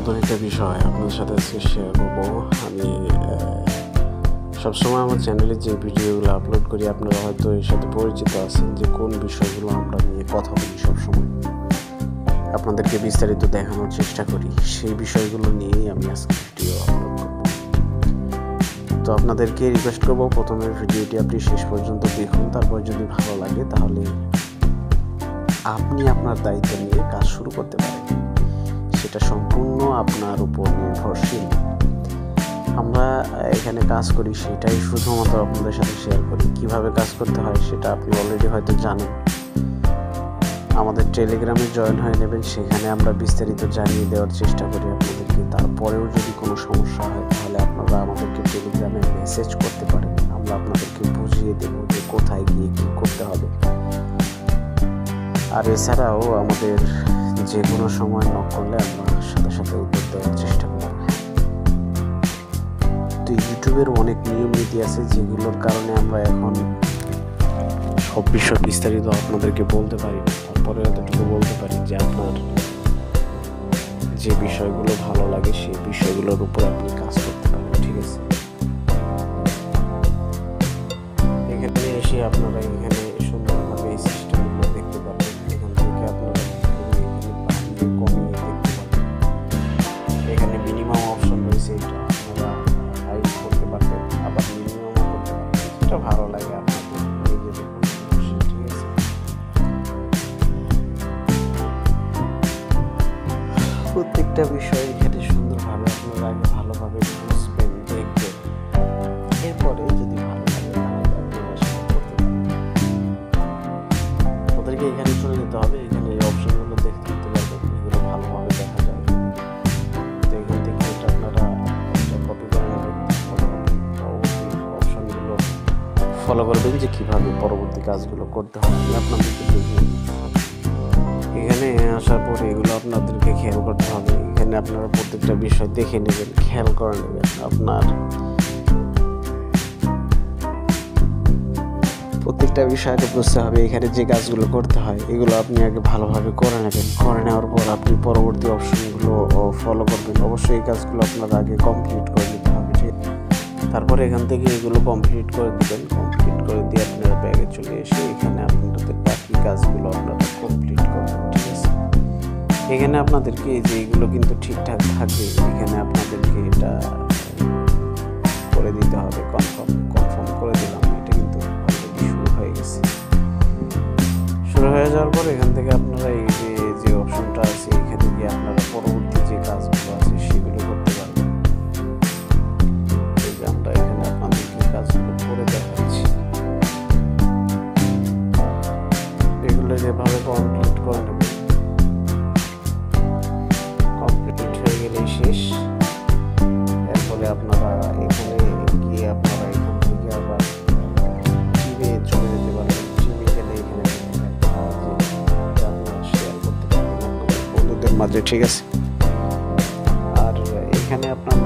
নতুন একটা বিষয় আপনার সাথে আজকে শেয়ার করবো। আমি সবসময় আমার চ্যানেলে যে ভিডিওগুলো আপলোড করি আপনারা হয়তো এর সাথে পরিচিত আছেন যে কোন বিষয়গুলো আমরা নিয়ে কথা বলি, সবসময় আপনাদেরকে বিস্তারিত দেখানোর চেষ্টা করি। সেই বিষয়গুলো নিয়েই আমি আজকে ভিডিও আপলোড করব। তো আপনাদেরকে রিকোয়েস্ট করব প্রথমের ভিডিওটি আপনি শেষ পর্যন্ত দেখুন, তারপর যদি ভালো লাগে তাহলে আপনি আপনার দায়িত্ব নিয়ে কাজ শুরু করতে পারেন। সেটা সম্পূর্ণ আপনার উপর নির্ভরশীল। আমরা এখানে কাজ করি সেটাই শুধুমাত্র আপনাদের সাথে শেয়ার করি। কিভাবে কাজ করতে হয় সেটা আপনি অলরেডি হয়তো জানেন। আমাদের টেলিগ্রামে জয়েন হয়ে নেবেন, সেখানে আমরা বিস্তারিত জানিয়ে দেওয়ার চেষ্টা করি আপনাদেরকে। তারপরেও যদি কোনো সমস্যা হয় তাহলে আপনারা আমাদেরকে টেলিগ্রামে মেসেজ করতে পারেন, আমরা আপনাদেরকে বুঝিয়ে দেবো যে কোথায় গিয়ে কী করতে হবে। আর এছাড়াও আমাদের যে কোনো সময় নক করলে আমরা সাথে সাথে উত্তর দেওয়ার চেষ্টা করব। তো ইউটিউবের অনেক নিয়ম নীতি আছে যেগুলোর কারণে আমরা এখন সব বিষয় বিস্তারিত আপনাদেরকে বলতে পারি না। তারপরে এতটুকু বলতে পারি যে আপনার যে বিষয়গুলো ভালো লাগে সেই বিষয়গুলোর উপর আপনি কাজ করতে পারেন, ঠিক আছে? এখানে এসে আপনারা এখানে সুন্দরভাবে এই সিস্টেমগুলো দেখতে পাবেন। এখান থেকে আপনারা কমিয়ে দেখতে পাবেন। এখানে মিনিমাম অপশন রয়েছে, এটা আপনারা হাইড করতে পারবেন, আবার মিনিমামও করতে পারবেন। এটা ভালো লাগে আপনাদের নিজেদের, ঠিক আছে? প্রত্যেকটা বিষয় এখানে সুন্দরভাবে আপনারা আগে ভালোভাবে বুঝবেন, দেখবেন, এরপরে যদি ভালো লাগে তাহলে আপনারা সেটা করতে পারেন। ওদেরকে এখানে চলে যেতে হবে, এখানে এই অপশনগুলো দেখতে পারবেন, এগুলো ভালোভাবে দেখা যায়। তো এখান থেকে এটা আপনারা একটা কপি করে নেবেন, পরবর্তী অপশনগুলো ফলো করবেন যে কীভাবে পরবর্তী কাজগুলো করতে হবে। আমি আপনাদেরকে দেখিয়ে দিই। এখানে আসার পরে এগুলো আপনাদেরকে খেয়াল করতে হবে। এখানে আপনারা প্রত্যেকটা বিষয় দেখে নেবেন, খেয়াল করে নেবেন। আপনার প্রত্যেকটা বিষয় আগে বুঝতে হবে। এখানে যে কাজগুলো করতে হয় এগুলো আপনি আগে ভালোভাবে করে নেবেন। করে নেওয়ার পর আপনি পরবর্তী অপশনগুলো ফলো করবেন। অবশ্যই এই কাজগুলো আপনারা আগে কমপ্লিট করে নিতে হবে, ঠিক? তারপরে এখান থেকে এগুলো কমপ্লিট করে দিবেন। কমপ্লিট করে দিয়ে আপনারা ব্যাগে চলে এসে এখানে আপনাদের বাকি কাজগুলো আপনারা কমপ্লিট করবেন, ঠিক আছে? এখানে আপনাদেরকে এই যে এগুলো কিন্তু ঠিকঠাক থাকবে, এখানে আপনাদেরকে এটা করে দিতে হবে। কনফার্ম করে দিলাম। এটা কিন্তু অলরেডি শুরু হয়ে গেছে। শুরু হয়ে যাওয়ার পর এখান থেকে আপনারা এই যে অপশনটা আছে এখানে গিয়ে আপনারা পরবর্তী যে কাজগুলো আছে সেগুলো করতে পারবেন। এই যে আমরা এখানে আপনাদেরকে কাজগুলো করে দেখাচ্ছি। এগুলো যেভাবে কমপ্লিট করে নেবেন, কমপ্লিট হয়ে গেলে শেষ। এরপরে আপনারা এখানে গিয়ে আপনারা এখান থেকে আবার টিমে চলে যেতে পারেন। টিমে গেলে এখানে আপনারা শেয়ার করতে পারবেন আপনাদের বন্ধুদের মাঝে, ঠিক আছে? আর এখানে আপনার